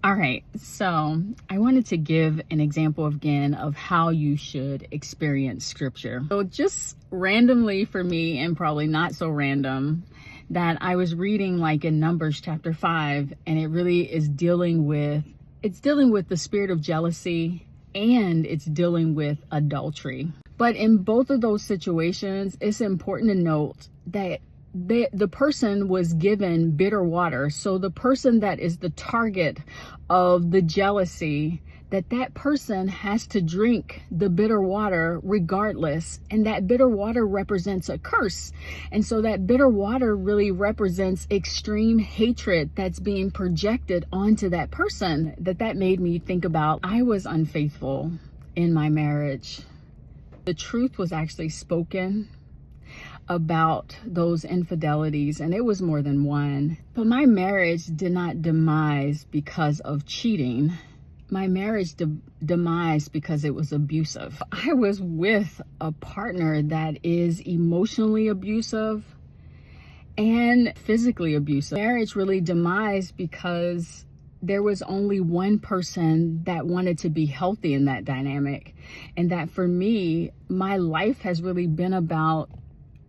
All right, so I wanted to give an example again of how you should experience scripture. So just randomly for me, and probably not so random, that I was reading like in Numbers chapter 5, and it really is dealing with the spirit of jealousy, and it's dealing with adultery. But in both of those situations, it's important to note that the person was given bitter water. So the person that is the target of the jealousy, that person has to drink the bitter water regardless. And that bitter water represents a curse. And so that bitter water really represents extreme hatred that's being projected onto that person. That made me think about, I was unfaithful in my marriage. The truth was actually spoken about those infidelities, and it was more than one. But my marriage did not demise because of cheating. My marriage demised because it was abusive. I was with a partner that is emotionally abusive and physically abusive. Marriage really demised because there was only one person that wanted to be healthy in that dynamic. And that for me, my life has really been about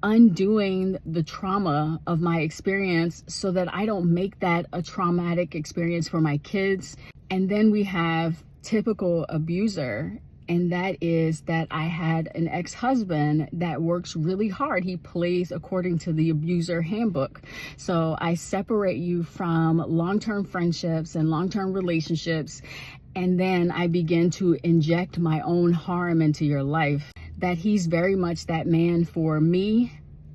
undoing the trauma of my experience so that I don't make that a traumatic experience for my kids. And then we have typical abuser, and that is that I had an ex-husband that works really hard. He plays according to the abuser handbook. So I separate you from long-term friendships and long-term relationships, and then I begin to inject my own harm into your life. That he's very much that man for me,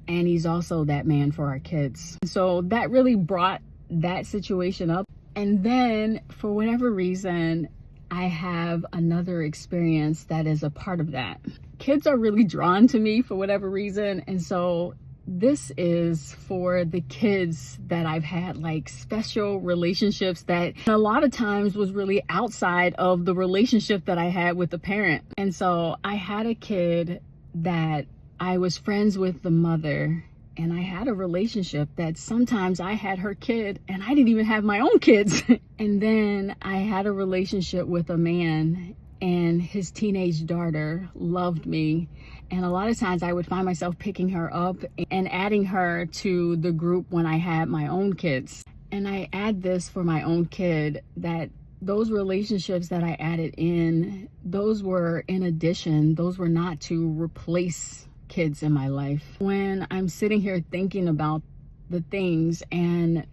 and he's also that man for our kids. So that really brought that situation up. And then for whatever reason, I have another experience that is a part of that. Kids are really drawn to me for whatever reason. And so this is for the kids that I've had like special relationships that a lot of times was really outside of the relationship that I had with the parent. And so I had a kid that I was friends with the mother, and I had a relationship that sometimes I had her kid and I didn't even have my own kids. And then I had a relationship with a man, and his teenage daughter loved me. And a lot of times I would find myself picking her up and adding her to the group when I had my own kids. And I add this for my own kid, that those relationships that I added in, those were in addition, those were not to replace kids in my life. When I'm sitting here thinking about the things and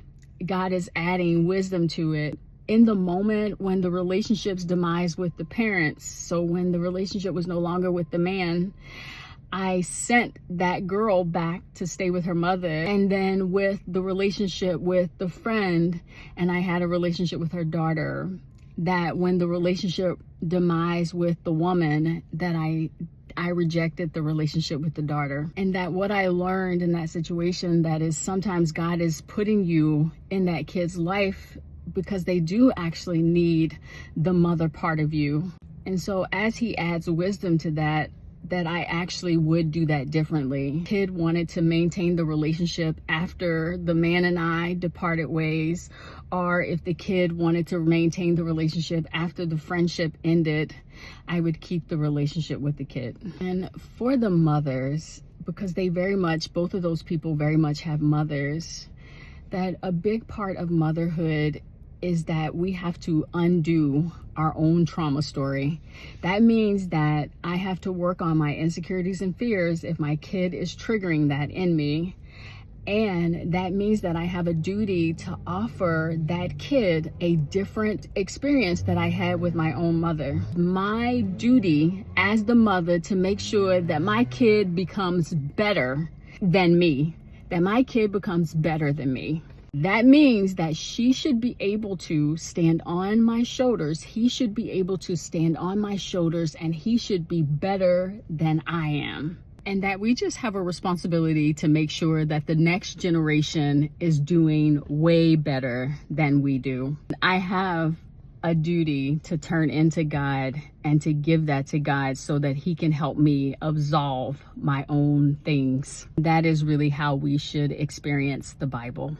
God is adding wisdom to it, in the moment when the relationship's demise with the parents, so when the relationship was no longer with the man, I sent that girl back to stay with her mother. And then with the relationship with the friend, and I had a relationship with her daughter, that when the relationship demise with the woman, that I rejected the relationship with the daughter. And that what I learned in that situation, that is sometimes God is putting you in that kid's life because they do actually need the mother part of you. And so as he adds wisdom to that I actually would do that differently. Kid wanted to maintain the relationship after the man and I departed ways, or if the kid wanted to maintain the relationship after the friendship ended, I would keep the relationship with the kid. And for the mothers, because they very much, both of those people very much have mothers, that a big part of motherhood is that we have to undo our own trauma story. That means that I have to work on my insecurities and fears if my kid is triggering that in me. And that means that I have a duty to offer that kid a different experience that I had with my own mother. My duty as the mother to make sure that my kid becomes better than me, that my kid becomes better than me. That means that she should be able to stand on my shoulders. He should be able to stand on my shoulders, and he should be better than I am. And that we just have a responsibility to make sure that the next generation is doing way better than we do. I have a duty to turn into God and to give that to God so that he can help me absolve my own things. That is really how we should experience the Bible.